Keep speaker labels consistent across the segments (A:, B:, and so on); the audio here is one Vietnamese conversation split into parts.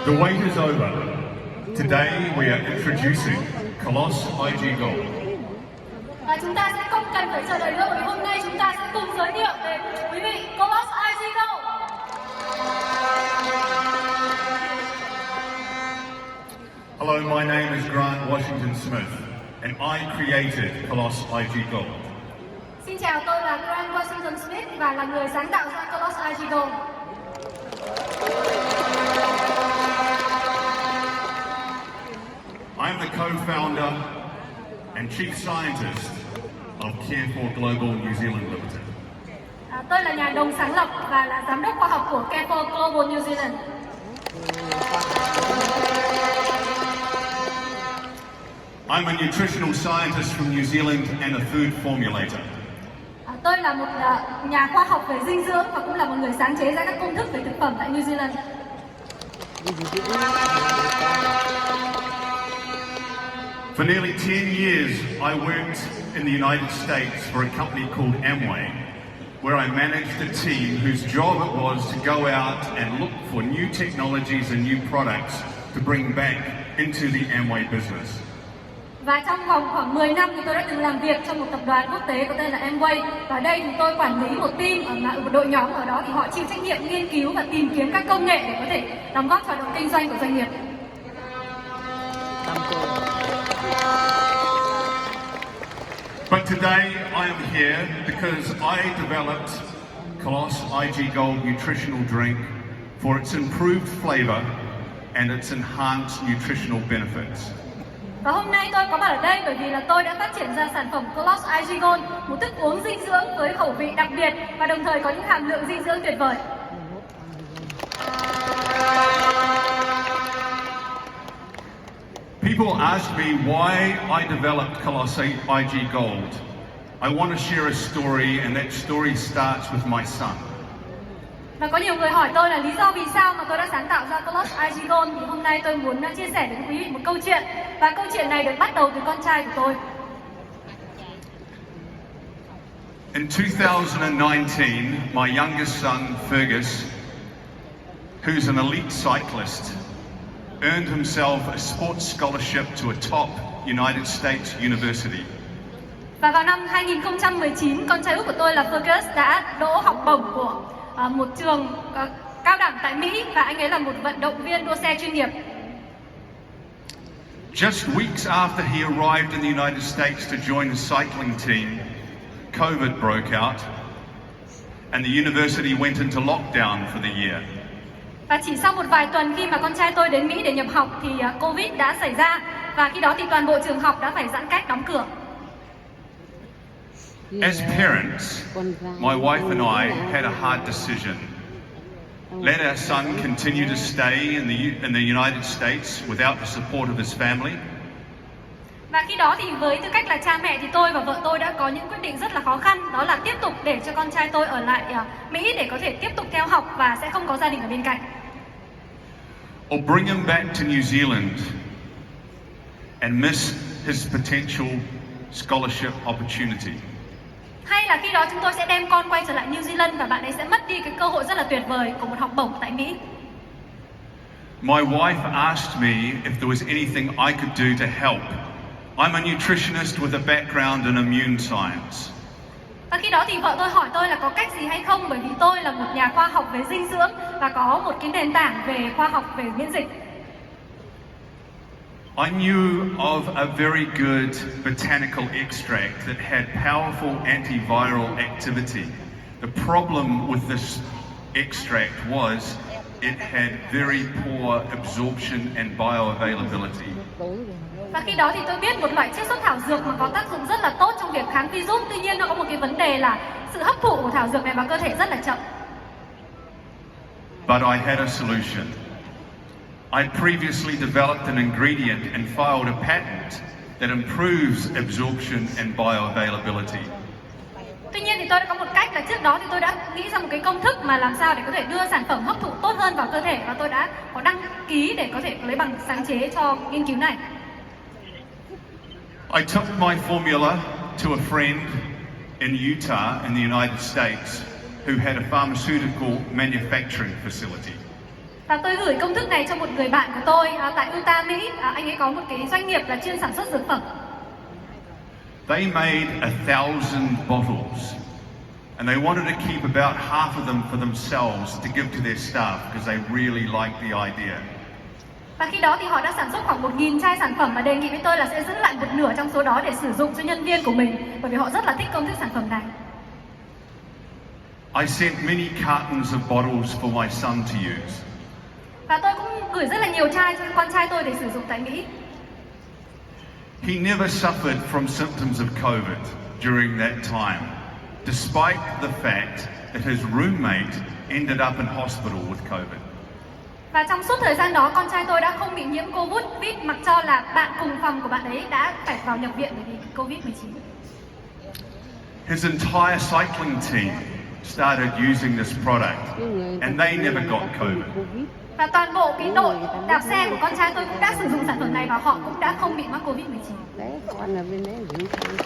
A: The wait is over. Today we are introducing Colos IG Gold.
B: Và chúng ta sẽ không cần phải chờ đợi nữa bởi vì hôm nay chúng ta sẽ cùng giới thiệu đến quý vị Colos IG Gold.
A: Hello, my name is Grant Washington Smith and I created Colos IG Gold.
B: Xin chào, tôi là Grant Washington Smith và là người sáng tạo ra Colos IG Gold.
A: I am the co-founder and chief scientist of Chia Global New Zealand Limited.
B: Tôi là nhà đồng sáng lập và là giám đốc khoa học của Colos Global New Zealand.
A: I'm a nutritional scientist from New Zealand and a food formulator.
B: Tôi là một nhà khoa học về dinh dưỡng và cũng là một người sáng chế ra các công thức về thực phẩm tại New Zealand.
A: For nearly 10 years, I worked in the United States for a company called Amway, where I managed a team whose job it was to go out and look for new technologies and new products to bring back into the Amway business.
B: Và trong vòng khoảng 10 năm thì tôi đã từng làm việc trong một tập đoàn quốc tế có tên là Amway. Và ở đây thì tôi quản lý một team, một đội nhóm ở đó thì họ chịu trách nhiệm nghiên cứu và tìm kiếm các công nghệ để có thể đóng góp vào hoạt động kinh doanh của doanh nghiệp.
A: But today I am here because I developed Colos IG Gold nutritional drink for its improved flavor and its enhanced nutritional benefits.
B: Và hôm nay tôi có mặt ở đây bởi vì là tôi đã phát triển ra sản phẩm Colos IG Gold, một thức uống dinh dưỡng với khẩu vị đặc biệt và đồng thời có những hàm lượng dinh dưỡng tuyệt vời.
A: People ask me why I developed Colos IG Gold. I want to share a story, and that story starts with my son.
B: Và có nhiều người hỏi tôi là lý do vì sao mà tôi đã sáng tạo ra Colos IG Gold, thì hôm nay tôi muốn chia sẻ đến quý vị một câu chuyện, và câu chuyện này được bắt đầu từ con trai của tôi.
A: In 2019, my youngest son Fergus, who's an elite cyclist, earned himself a sports scholarship to a top United States university.
B: Và vào năm 2019, con trai út của tôi là Fergus đã đỗ học bổng của một trường cao đẳng tại Mỹ, và anh ấy là một vận động viên đua xe chuyên nghiệp.
A: Just weeks after he arrived in the United States to join the cycling team, COVID broke out and the university went into lockdown for the year.
B: Và chỉ sau một vài tuần khi mà con trai tôi đến Mỹ để nhập học thì Covid đã xảy ra, và khi đó thì toàn bộ trường học đã phải giãn cách đóng cửa.
A: As parents, my wife and I had a hard decision. Let our son continue to stay in the United States without the support of his family.
B: Và khi đó thì với tư cách là cha mẹ thì tôi và vợ tôi đã có những quyết định rất là khó khăn, đó là tiếp tục để cho con trai tôi ở lại Mỹ để có thể tiếp tục theo học và sẽ không có gia đình ở bên cạnh.
A: Or bring him back to New Zealand and miss his potential scholarship opportunity.
B: Hay là khi đó chúng tôi sẽ đem con quay trở lại New Zealand và bạn ấy sẽ mất đi cái cơ hội rất là tuyệt vời của một học bổng tại Mỹ.
A: My wife asked me if there was anything I could do to help. I'm a nutritionist with a background in immune science.
B: Và khi đó thì vợ tôi hỏi tôi là có cách gì hay không, bởi vì tôi là một nhà khoa học về dinh dưỡng và có một cái nền tảng về khoa học về miễn dịch.
A: I knew of a very good botanical extract that had powerful antiviral activity. The problem with this extract was it had very poor absorption and bioavailability.
B: Và khi đó thì tôi biết một loại chiết xuất thảo dược mà có tác dụng rất là tốt trong việc kháng virus. Tuy nhiên nó có một cái vấn đề là sự hấp thụ của thảo dược này vào cơ thể rất là chậm.
A: But I had a solution. I previously developed an ingredient and filed a patent that improves absorption and bioavailability.
B: Tuy nhiên thì tôi đã có một cách là trước đó thì tôi đã nghĩ ra một cái công thức mà làm sao để có thể đưa sản phẩm hấp thụ tốt hơn vào cơ thể, và tôi đã có đăng ký để có thể lấy bằng sáng chế cho nghiên cứu này.
A: I took my formula to a friend in Utah in the United States who had a pharmaceutical manufacturing facility.
B: Và tôi gửi công thức này cho một người bạn của tôi tại Utah, Mỹ. Anh ấy có một cái doanh nghiệp là chuyên sản xuất dược phẩm.
A: They made 1,000 bottles, and they wanted to keep about half of them for themselves to give to their staff because they really liked the idea.
B: Và khi đó thì họ đã sản xuất khoảng 1.000 chai sản phẩm và đề nghị với tôi là sẽ giữ lại một nửa trong số đó để sử dụng cho nhân viên của mình, bởi vì họ rất là thích công thức sản phẩm này.
A: I sent many cartons of bottles for my son to use.
B: Và tôi cũng gửi rất là nhiều chai cho con trai tôi để sử dụng tại Mỹ.
A: He never suffered from symptoms of COVID during that time, despite the fact that his roommate ended up in hospital with COVID.
B: Và trong suốt thời gian đó, con trai tôi đã không bị nhiễm Covid, mặc cho là bạn cùng phòng của bạn ấy đã phải vào nhập viện vì Covid-19.
A: His entire cycling team started using this product, and they never got COVID.
B: Và toàn bộ cái đội đạp xe của con trai tôi cũng đã sử dụng sản phẩm này và họ cũng đã không bị mắc Covid-19.
C: Đấy, con ở bên đấy gửi sang.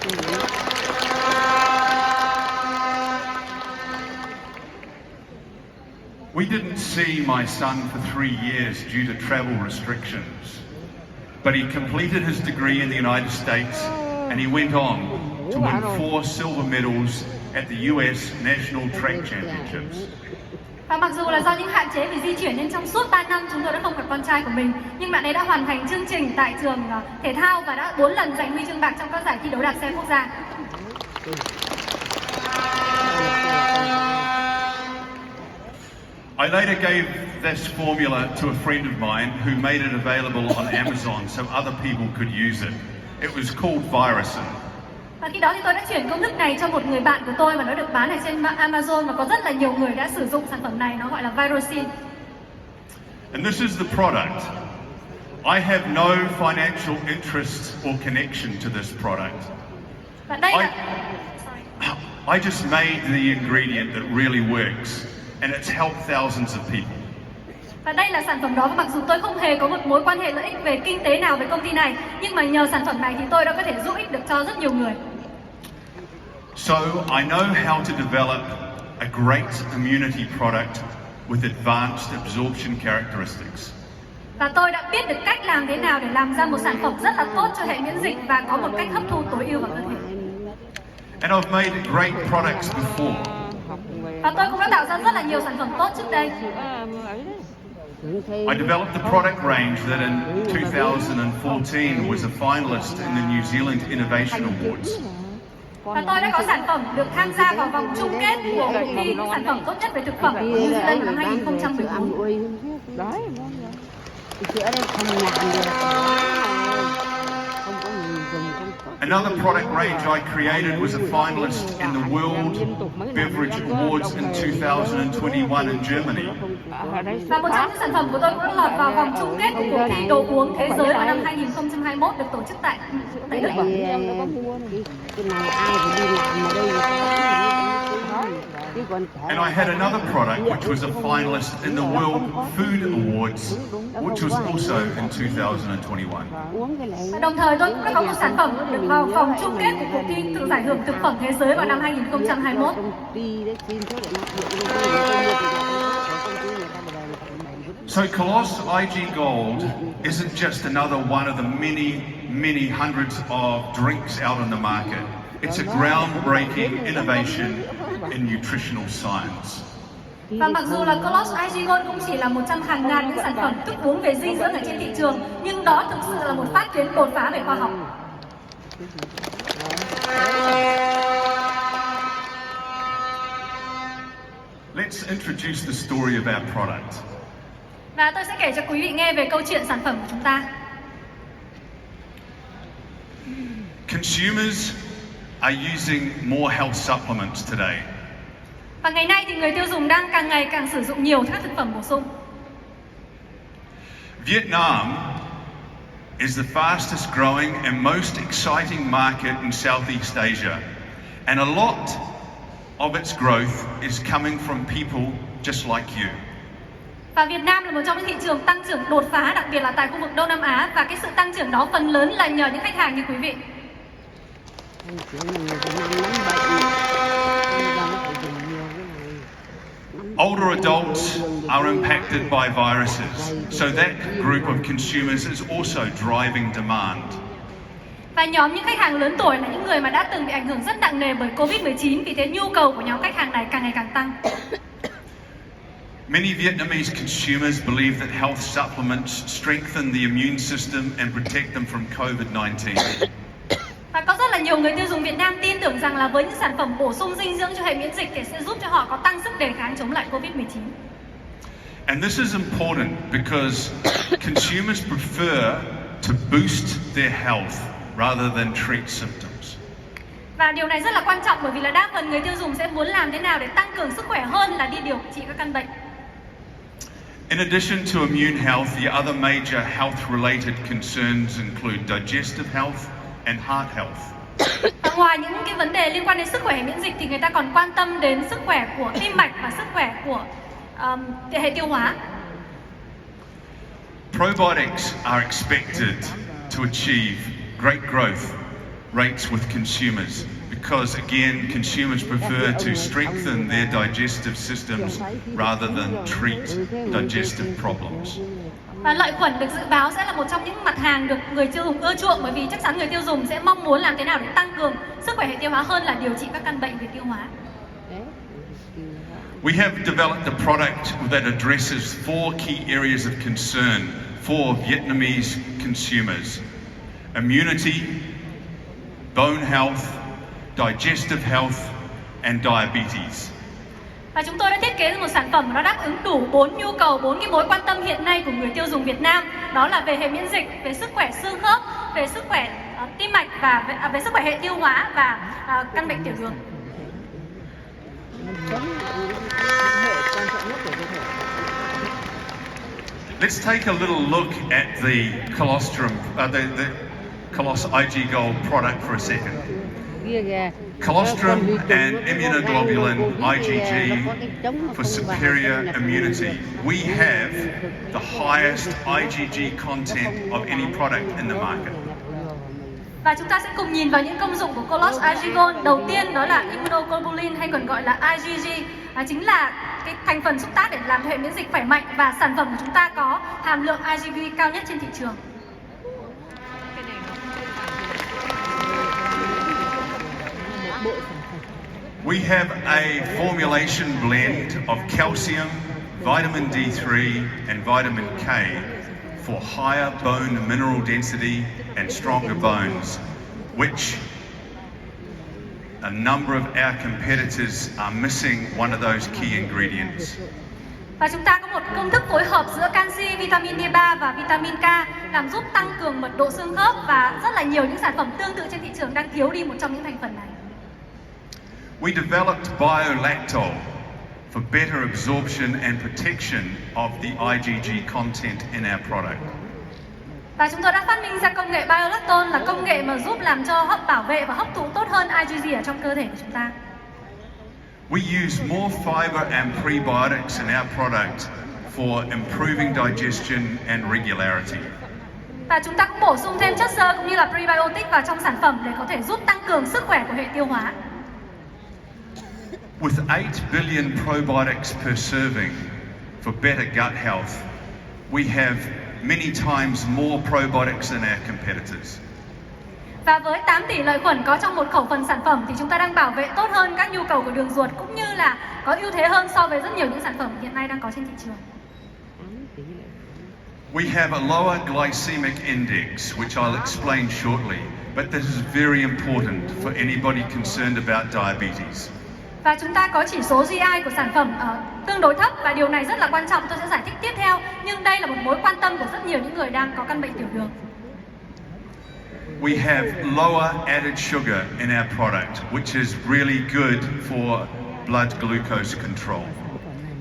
A: We didn't see my son for 3 years due to travel restrictions, but he completed his degree in the United States and he went on to win 4 silver medals at the US National Track Championships.
B: Và mặc dù là do những hạn chế về di chuyển nên trong suốt 3 năm chúng tôi đã không gặp con trai của mình, nhưng bạn ấy đã hoàn thành chương trình tại trường thể thao và đã 4 lần giành huy chương bạc trong các giải thi đấu đạp xe quốc gia.
A: I later gave this formula to a friend of mine who made it available on Amazon so other people could use it. It was called Virusin.
B: Và khi đó thì tôi đã chuyển công thức này cho một người bạn của tôi và nó được bán ở trên Amazon và có rất là nhiều người đã sử dụng sản phẩm này, nó gọi là Virusin.
A: And this is the product. I have no financial interest or connection to this product.
B: Và đây là
A: I just made the ingredient that really works, and it's helped thousands of people.
B: Và đây là sản phẩm đó, và mặc dù tôi không hề có một mối quan hệ lợi ích về kinh tế nào với công ty này, nhưng mà nhờ sản phẩm này thì tôi đã có thể giúp ích được cho rất nhiều người.
A: So I know how to develop a great immunity product with advanced absorption characteristics.
B: Và tôi đã biết được cách làm thế nào để làm ra một sản phẩm rất là tốt cho hệ miễn dịch và có một cách hấp thu tối ưu vào cơ thể.
A: And I've made great products before.
B: Và tôi cũng đã tạo ra rất là nhiều sản phẩm tốt trước đây.
A: I developed the product range that in 2014 was a finalist in the New Zealand Innovation Awards.
B: Và tôi đã có sản phẩm được tham gia vào vòng chung kết của cuộc thi sản phẩm tốt nhất về thực phẩm của New Zealand năm 2014.
C: Đấy, sữa đây không làm được.
A: Another product range I created was a finalist in the World Beverage Awards in 2021 in Germany.
B: Và một trong những sản phẩm của tôi cũng lọt vào vòng chung kết của cuộc thi đồ uống thế giới vào năm 2021 được tổ chức tại Đức.
A: And I had another product which was a finalist in the World Food Awards, which was also in 2021.
B: Và đồng thời tôi cũng đã có một sản phẩm được vào vòng chung kết của cuộc thi tự giải thưởng thực phẩm thế giới vào năm 2021.
A: So Colos IG Gold isn't just another one of the many hundreds of drinks out on the market. It's a groundbreaking innovation in nutritional science.
B: Và mặc dù là Colos IG Gold cũng chỉ là một trong hàng ngàn những sản phẩm thức uống về dinh dưỡng ở trên thị trường, nhưng đó thực sự là một phát kiến đột phá về khoa học.
A: Let's introduce the story of our product.
B: Và tôi sẽ kể cho quý vị nghe về câu chuyện sản phẩm của chúng ta.
A: Consumers are using more health supplements today.
B: Và ngày nay thì người tiêu dùng đang càng ngày càng sử dụng nhiều các thực phẩm bổ sung.
A: Vietnam is the fastest growing and most exciting market in Southeast Asia, and a lot of its growth is coming from people just like you.
B: Và Việt Nam là một trong những thị trường tăng trưởng đột phá, đặc biệt là tại khu vực Đông Nam Á, và cái sự tăng trưởng đó phần lớn là nhờ những khách hàng như quý vị.
A: Older adults are impacted by viruses, so that group of consumers is also driving demand.
B: Và nhóm những khách hàng lớn tuổi là những người mà đã từng bị ảnh hưởng rất nặng nề bởi Covid-19, vì thế nhu cầu của nhóm khách hàng này càng ngày càng tăng.
A: Many Vietnamese consumers believe that health supplements strengthen the immune system and protect them from COVID-19.
B: Và có rất là nhiều người tiêu dùng Việt Nam tin tưởng rằng là với những sản phẩm bổ sung dinh dưỡng cho hệ miễn dịch thì sẽ giúp cho họ có tăng sức đề kháng chống lại Covid-19.
A: And this is important because consumers prefer to boost their health rather than treat symptoms.
B: Và điều này rất là quan trọng bởi vì là đa phần người tiêu dùng sẽ muốn làm thế nào để tăng cường sức khỏe hơn là đi điều trị các căn bệnh.
A: In addition to immune health, the other major health-related concerns include digestive health and heart health.
B: Và ngoài những cái vấn đề liên quan đến sức khỏe hệ miễn dịch thì người ta còn quan tâm đến sức khỏe của tim mạch và sức khỏe của hệ tiêu hóa.
A: Probiotics are expected to achieve great growth rates with consumers because, again, consumers prefer to strengthen their digestive systems rather than treat digestive problems.
B: Và lợi khuẩn được dự báo sẽ là một trong những mặt hàng được người tiêu dùng ưa chuộng, bởi vì chắc chắn người tiêu dùng sẽ mong muốn làm thế nào để tăng cường sức khỏe hệ tiêu hóa hơn là điều trị các căn bệnh về tiêu hóa.
A: We have developed a product that addresses 4 key areas of concern for Vietnamese consumers: immunity, bone health, digestive health, and diabetes.
B: Và chúng tôi đã thiết kế một sản phẩm nó đáp ứng đủ 4 nhu cầu, 4 cái mối quan tâm hiện nay của người tiêu dùng Việt Nam. Đó là về hệ miễn dịch, về sức khỏe xương khớp, về sức khỏe tim mạch và về sức khỏe hệ tiêu hóa và căn bệnh tiểu đường.
A: Let's take a little look at the colostrum, the Colos IG Gold product for a second. Colostrum and immunoglobulin IgG for superior immunity. We have the highest IgG content of any product in the market.
B: Và chúng ta sẽ cùng nhìn vào những công dụng của Colos IG Gold. Đầu tiên đó là immunoglobulin hay còn gọi là IgG, chính là cái thành phần xúc tác để làm cho hệ miễn dịch khỏe mạnh, và sản phẩm của chúng ta có hàm lượng IgG cao nhất trên thị trường.
A: We have a formulation blend of calcium, vitamin D3 and vitamin K for higher bone mineral density and stronger bones, which a number of our competitors are missing one of those key ingredients.
B: Và chúng ta có một công thức phối hợp giữa canxi, vitamin D3 và vitamin K làm giúp tăng cường mật độ xương khớp, và rất là nhiều những sản phẩm tương tự trên thị trường đang thiếu đi một trong những thành phần này.
A: We developed biolactol for better absorption and protection of the IgG content in our product.
B: Và chúng tôi đã phát minh ra công nghệ biolactol, là công nghệ mà giúp làm cho bảo vệ và hấp thụ tốt hơn IgG ở trong cơ thể của chúng ta.
A: We use more fiber and prebiotics in our product for improving digestion and regularity.
B: Và chúng ta cũng bổ sung thêm chất xơ cũng như là prebiotic vào trong sản phẩm để có thể giúp tăng cường sức khỏe của hệ tiêu hóa.
A: With 8 billion probiotics per serving for better gut health, we have many times more probiotics than our competitors.
B: Và với 8 tỷ lợi khuẩn có trong một khẩu phần sản phẩm thì chúng ta đang bảo vệ tốt hơn các nhu cầu của đường ruột, cũng như là có ưu thế hơn so với rất nhiều những sản phẩm hiện nay đang có trên thị trường.
A: We have a lower glycemic index, which I'll explain shortly, but this is very important for anybody concerned about diabetes.
B: Và chúng ta có chỉ số GI của sản phẩm tương đối thấp, và điều này rất là quan trọng, tôi sẽ giải thích tiếp theo. Nhưng đây là một mối quan tâm của rất nhiều những người đang có căn bệnh tiểu đường.
A: We have lower added sugar in our product, which is really good for blood glucose control.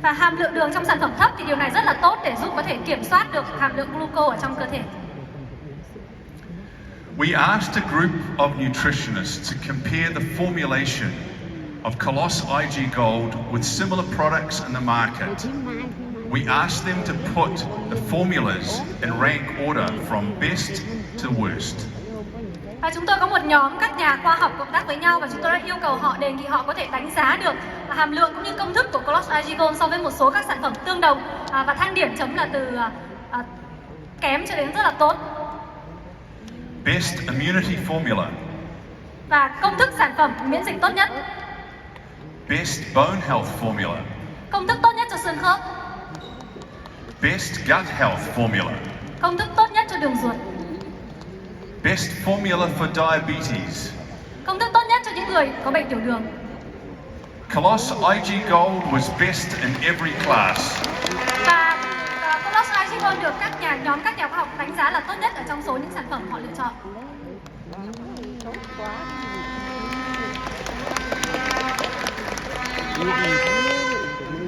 B: Và hàm lượng đường trong sản phẩm thấp thì điều này rất là tốt để giúp có thể kiểm soát được hàm lượng glucose ở trong cơ thể.
A: We asked a group of nutritionists to compare the formulation of Colos IG Gold with similar products in the market. We asked them to put the formulas in rank order from best to worst.
B: Và chúng tôi có một nhóm các nhà khoa học cộng tác với nhau và chúng tôi đã yêu cầu họ, đề nghị họ có thể đánh giá được hàm lượng cũng như công thức của Colos IG Gold so với một số các sản phẩm tương đồng và thang điểm chấm là từ kém cho đến rất là tốt.
A: Best immunity formula.
B: Và công thức sản phẩm miễn dịch tốt nhất.
A: Best bone health formula.
B: Công thức tốt nhất cho xương khớp.
A: Best gut health formula.
B: Công thức tốt nhất cho đường ruột.
A: Best formula for diabetes.
B: Công thức tốt nhất cho những người có bệnh tiểu đường.
A: Colos IG Gold was best in every class.
B: Và Colos IG Gold được nhóm các nhà khoa học đánh giá là tốt nhất ở trong số những sản phẩm họ lựa chọn.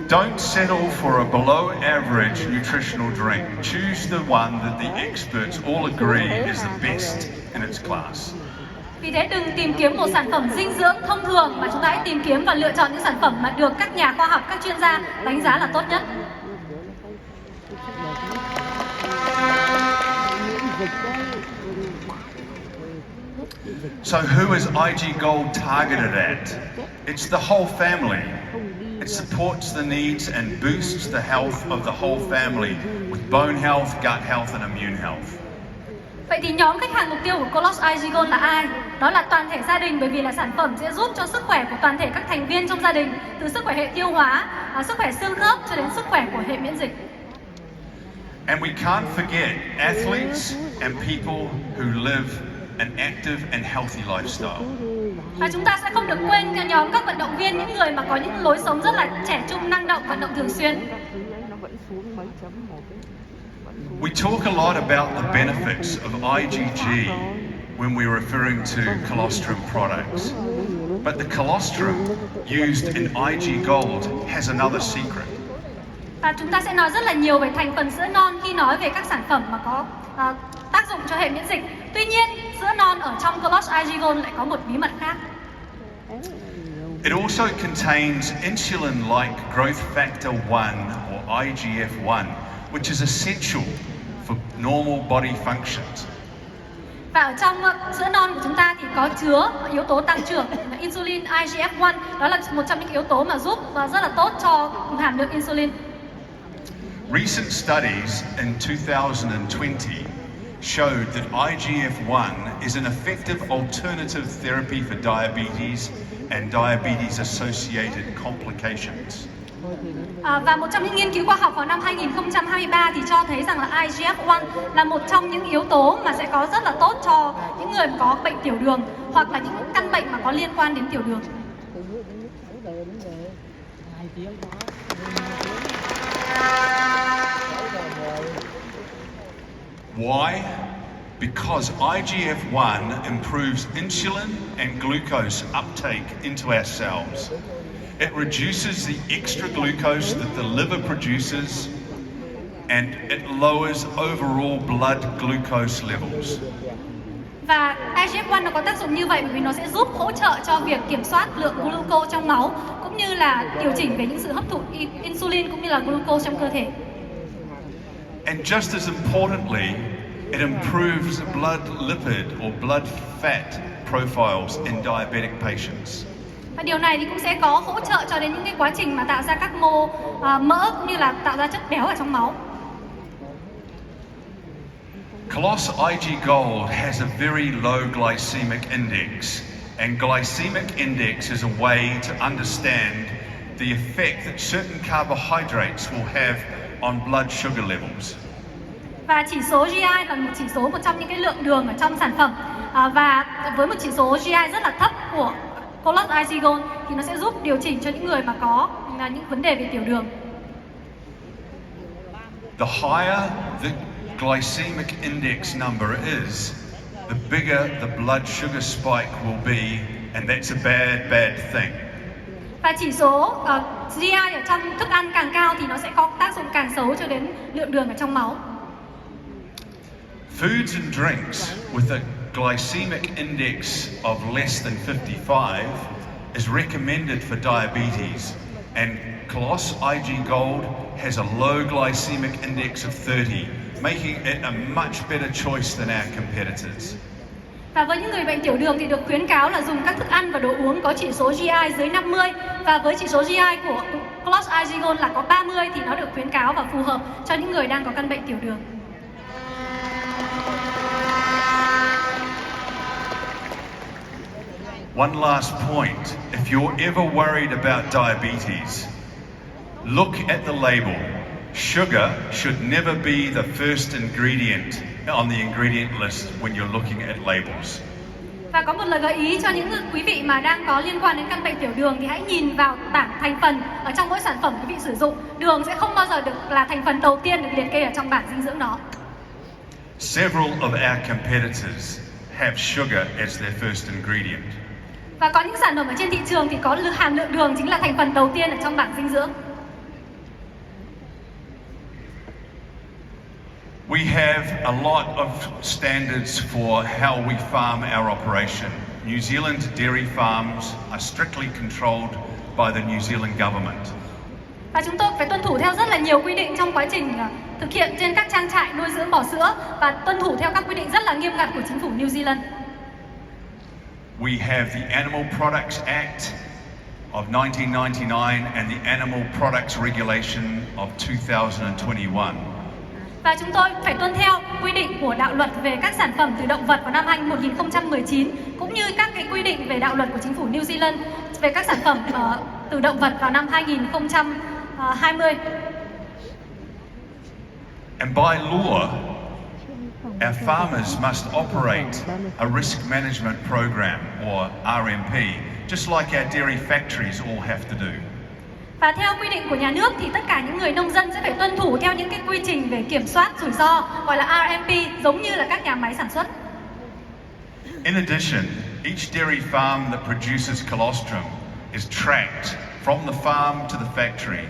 A: Don't settle for a below average nutritional drink. Choose the one that the experts all agree is the best in its class.
B: Vì thế đừng tìm kiếm một sản phẩm dinh dưỡng thông thường mà chúng ta hãy tìm kiếm và lựa chọn những sản phẩm mà được các nhà khoa học, các chuyên gia đánh giá là tốt nhất.
A: So who is IG Gold targeted at? It's the whole family. It supports the needs and boosts the health of the whole family with bone health, gut health and immune health.
B: Vậy thì nhóm khách hàng mục tiêu của Colos IG Gold là ai? Đó là toàn thể gia đình, bởi vì là sản phẩm sẽ giúp cho sức khỏe của toàn thể các thành viên trong gia đình, từ sức khỏe hệ tiêu hóa, sức khỏe xương khớp cho đến sức khỏe của hệ miễn dịch.
A: And we can't forget athletes and people who live an active and healthy lifestyle.
B: Và chúng ta sẽ không được quên nhóm các vận động viên, những người mà có những lối sống rất là trẻ trung, năng động, vận động thường xuyên.
A: We talk a lot about the benefits of IgG when we're referring to colostrum products. But the colostrum used in IG Gold has another secret.
B: Và chúng ta sẽ nói rất là nhiều về thành phần sữa non khi nói về các sản phẩm mà có tác dụng cho hệ miễn dịch. Tuy nhiên, sữa non ở trong Colos IG Gold lại có một bí mật khác.
A: It also contains insulin-like growth factor 1 or IGF-1, which is essential for normal body functions.
B: Và ở trong sữa non của chúng ta thì có chứa yếu tố tăng trưởng insulin IGF-1, đó là một trong những yếu tố mà giúp và rất là tốt cho hàm lượng insulin.
A: Recent studies in 2020 showed that IGF-1 is an effective alternative therapy for diabetes and diabetes-associated complications.
B: Và một trong những nghiên cứu khoa học vào năm 2023 thì cho thấy rằng là IGF-1 là một trong những yếu tố mà sẽ có rất là tốt cho những người có bệnh tiểu đường hoặc là những căn bệnh mà có liên quan đến tiểu đường.
A: Why? Because IGF-1 improves insulin and glucose uptake into our cells. It reduces the extra glucose that the liver produces and it lowers overall blood glucose levels.
B: Và IGF-1 nó có tác dụng như vậy bởi vì nó sẽ giúp hỗ trợ cho việc kiểm soát lượng glucose trong máu cũng như là điều chỉnh về những sự hấp thụ insulin cũng như là glucose trong cơ thể.
A: And just as importantly, it improves blood lipid or blood fat profiles in diabetic patients.
B: Và điều này thì cũng sẽ có hỗ trợ cho đến những cái quá trình mà tạo ra các mô mỡ cũng như là tạo ra chất béo ở trong máu.
A: Colos IG Gold has a very low glycemic index, and glycemic index is a way to understand the effect that certain carbohydrates will have on blood sugar levels.
B: Và chỉ số GI là một chỉ số, một trong những cái lượng đường ở trong sản phẩm. Và với một chỉ số GI rất là thấp của Colos IG Gold thì nó sẽ giúp điều chỉnh cho những người mà có những vấn đề về tiểu đường.
A: The higher the glycemic index number is, the bigger the blood sugar spike will be, and that's a bad thing.
B: Và chỉ số GI ở trong thức ăn càng cao thì nó sẽ có tác dụng càng xấu cho đến lượng đường ở trong máu.
A: Foods and drinks with a glycemic index of less than 55 is recommended for diabetes, and Colos IG Gold has a low glycemic index of 30, making it a much better choice than our competitors.
B: Và với những người bệnh tiểu đường thì được khuyến cáo là dùng các thức ăn và đồ uống có chỉ số GI dưới 50, và với chỉ số GI của Colos Gold là có 30 thì nó được khuyến cáo và phù hợp cho những người đang có căn bệnh tiểu đường.
A: One last point, if you're ever worried about diabetes, look at the label. Sugar should never be the first ingredient on the ingredient list when you're looking at labels.
B: Và có một lời gợi ý cho những quý vị mà đang có liên quan đến căn bệnh tiểu đường thì hãy nhìn vào bảng thành phần ở trong mỗi sản phẩm quý vị sử dụng. Đường sẽ không bao giờ được là thành phần đầu tiên được liệt kê ở trong bảng dinh dưỡng đó.
A: Several of our competitors have sugar as their first ingredient.
B: Và có những sản phẩm ở trên thị trường thì có hàm lượng đường chính là thành phần đầu tiên ở trong bảng dinh dưỡng.
A: We have a lot of standards for how we farm our operation. New Zealand dairy farms are strictly controlled by the New Zealand government.
B: Và chúng tôi phải tuân thủ theo rất là nhiều quy định trong quá trình thực hiện trên các trang trại nuôi dưỡng bò sữa và tuân thủ theo các quy định rất là nghiêm ngặt của chính phủ New Zealand.
A: We have the Animal Products Act of 1999 and the Animal Products Regulation of 2021.
B: Và chúng tôi phải tuân theo quy định của đạo luật về các sản phẩm từ động vật vào năm 2019, cũng như các cái quy định về đạo luật của chính phủ New Zealand về các sản phẩm từ động vật vào năm 2020.
A: And by law, our farmers must operate a risk management program or RMP, just like our dairy factories all have to do.
B: Và theo quy định của nhà nước thì tất cả những người nông dân sẽ phải tuân thủ theo những cái quy trình về kiểm soát rủi ro gọi là RMP, giống như là các nhà máy sản xuất.
A: In addition, each dairy farm that produces colostrum is tracked from the farm to the factory.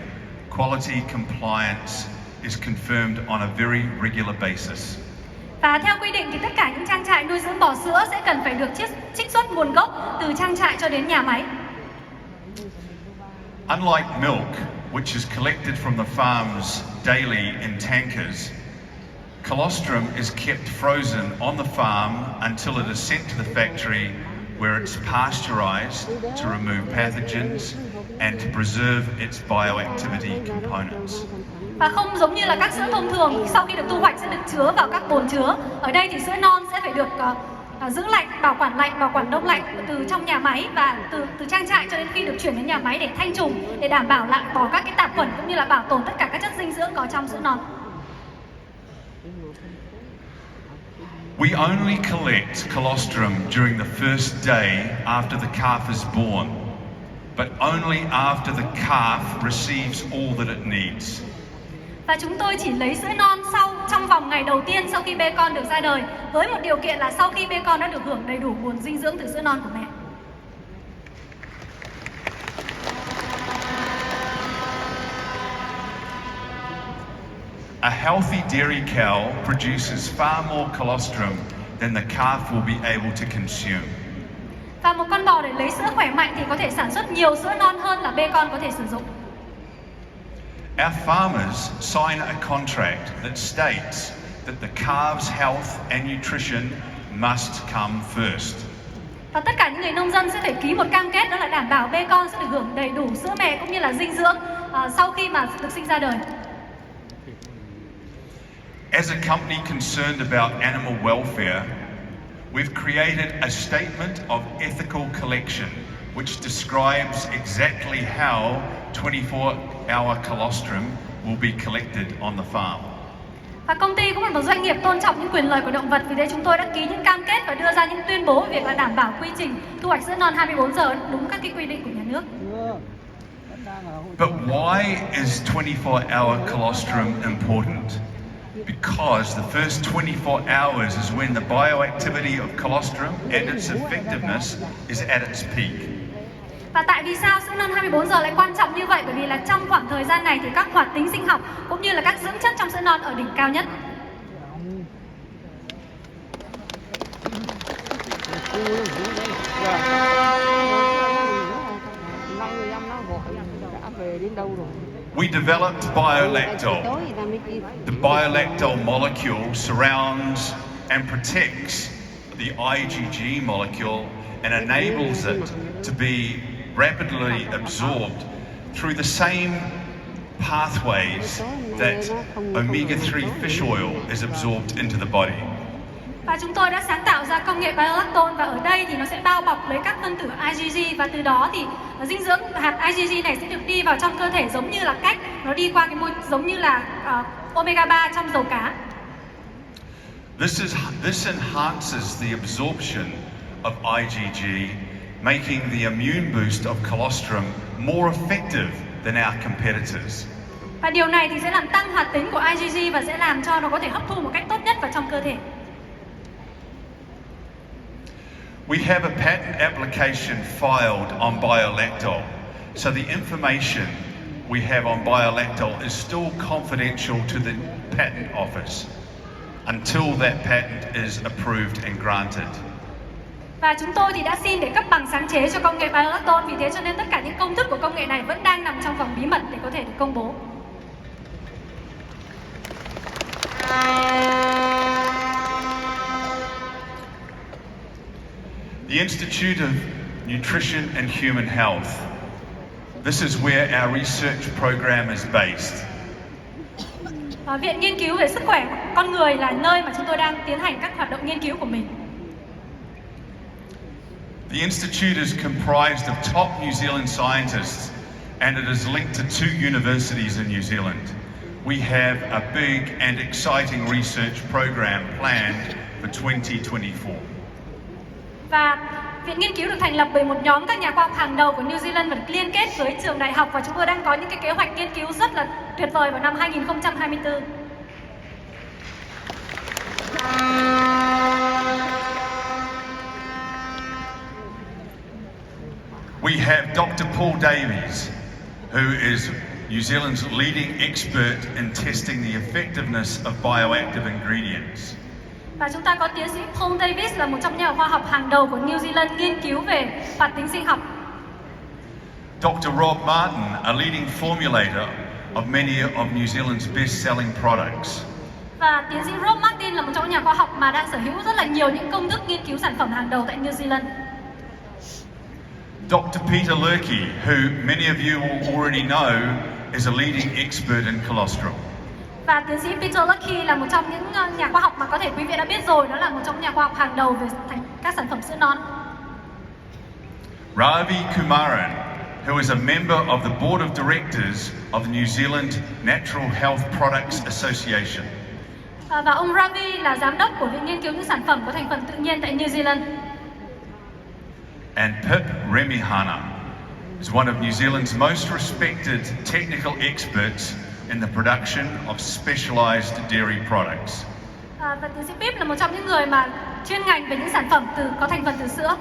A: Quality compliance is confirmed on a very regular basis.
B: Và theo quy định thì tất cả những trang trại nuôi dưỡng bò sữa sẽ cần phải được trích xuất nguồn gốc từ trang trại cho đến nhà máy.
A: Unlike milk, which is collected from the farms daily in tankers, colostrum is kept frozen on the farm until it is sent to the factory where it's pasteurized to remove pathogens and to preserve its bioactivity components.
B: Và không giống như là các sữa thông thường, sau khi được thu hoạch sẽ được chứa vào các bồn chứa. Ở đây thì sữa non sẽ phải được giữ lạnh, bảo quản đông lạnh từ trong nhà máy và từ trang trại cho đến khi được chuyển đến nhà máy để thanh trùng, để đảm bảo lại bỏ các cái tạp khuẩn cũng như là bảo tồn tất cả các chất dinh dưỡng có trong sữa non.
A: We only collect colostrum during the first day after the calf is born, but only after the calf receives all that it needs.
B: Và chúng tôi chỉ lấy sữa non trong vòng ngày đầu tiên sau khi bê con được ra đời, với một điều kiện là sau khi bê con đã được hưởng đầy đủ nguồn dinh dưỡng từ sữa non của mẹ.
A: A healthy dairy cow produces far more colostrum than the calf will be able to consume.
B: Và một con bò để lấy sữa khỏe mạnh thì có thể sản xuất nhiều sữa non hơn là bê con có thể sử dụng.
A: Our farmers sign a contract that states that the calf's health and nutrition must come first.
B: Và tất cả những người nông dân sẽ phải ký một cam kết, đó là đảm bảo bê con sẽ được hưởng đầy đủ sữa mẹ cũng như là dinh dưỡng sau khi mà được sinh ra đời.
A: As a company concerned about animal welfare, we've created a statement of ethical collection which describes exactly how 24-hour colostrum will be collected on the farm.
B: Và công ty cũng là một doanh nghiệp tôn trọng những quyền lợi của động vật, vì thế chúng tôi đã ký những cam kết và đưa ra những tuyên bố về việc là đảm bảo quy trình thu hoạch sữa non 24 giờ đúng các cái quy định của nhà nước.
A: But why is 24-hour colostrum important? Because the first 24 hours is when the bioactivity of colostrum and its effectiveness is at its peak.
B: Và tại vì sao sữa non 24 giờ lại quan trọng như vậy? Bởi vì là trong khoảng thời gian này thì các hoạt tính sinh học cũng như là các dưỡng chất trong sữa non ở đỉnh cao nhất.
A: We developed biolactol. The biolactol molecule surrounds and protects the IgG molecule and enables it to be rapidly absorbed through the same pathways that omega-3 fish oil is absorbed into the body.
B: Và chúng tôi đã sáng tạo ra công nghệ biolactone, và ở đây thì nó sẽ bao bọc lấy các phân tử IgG, và từ đó thì dinh dưỡng hạt IgG này sẽ được đi vào trong cơ thể giống như là cách nó đi qua cái môi, giống như là omega 3 trong dầu cá.
A: This enhances the absorption of IgG, making the immune boost of colostrum more effective than our competitors.
B: Và điều này thì sẽ làm tăng hoạt tính của IgG và sẽ làm cho nó có thể hấp thu một cách tốt nhất vào trong cơ thể.
A: We have a patent application filed on biolactol, so the information we have on biolactol is still confidential to the patent office until that patent is approved and granted.
B: Và chúng tôi thì đã xin để cấp bằng sáng chế cho công nghệ biolactone, vì thế cho nên tất cả những công thức của công nghệ này vẫn đang nằm trong vòng bí mật để có thể được công bố.
A: The Institute of Nutrition and Human Health. This is where our research program is based.
B: Viện nghiên cứu về sức khỏe con người là nơi mà chúng tôi đang tiến hành các hoạt động nghiên cứu của mình.
A: The institute is comprised of top New Zealand scientists, and it is linked to 2 universities in New Zealand. We have a big and exciting research program planned for 2024.
B: Và viện nghiên cứu được thành lập bởi một nhóm các nhà khoa học hàng đầu của New Zealand và được liên kết với trường đại học, và chúng tôi đang có những cái kế hoạch nghiên cứu rất là tuyệt vời vào năm 2024.
A: We have Dr. Paul Davies, who is New Zealand's leading expert in testing the effectiveness of bioactive ingredients.
B: Và chúng ta có tiến sĩ Paul Davies là một trong nhà khoa học hàng đầu của New Zealand nghiên cứu về hoạt tính sinh học.
A: Dr. Rob Martin, a leading formulator of many of New Zealand's best-selling products.
B: Và tiến sĩ Rob Martin là một trong nhà khoa học mà đang sở hữu rất là nhiều những công thức nghiên cứu sản phẩm hàng đầu tại New Zealand.
A: Dr. Peter Lurkey, who many of you will already know is a leading expert in colostrum.
B: Và tiến sĩ Peter Lurkey là một trong những nhà khoa học mà có thể quý vị đã biết rồi, đó là một trong nhà khoa học hàng đầu về các sản phẩm sữa non.
A: Ravi Kumaran, who is a member of the board of directors of the New Zealand Natural Health Products Association.
B: Và ông Ravi là giám đốc của viện nghiên cứu những sản phẩm có thành phần tự nhiên tại New Zealand.
A: And Pip Remihana is one of New Zealand's most respected technical experts in the production of specialized dairy products.
B: Và tiến sĩ Pip là một trong những người mà chuyên ngành về những sản phẩm có thành phần từ sữa.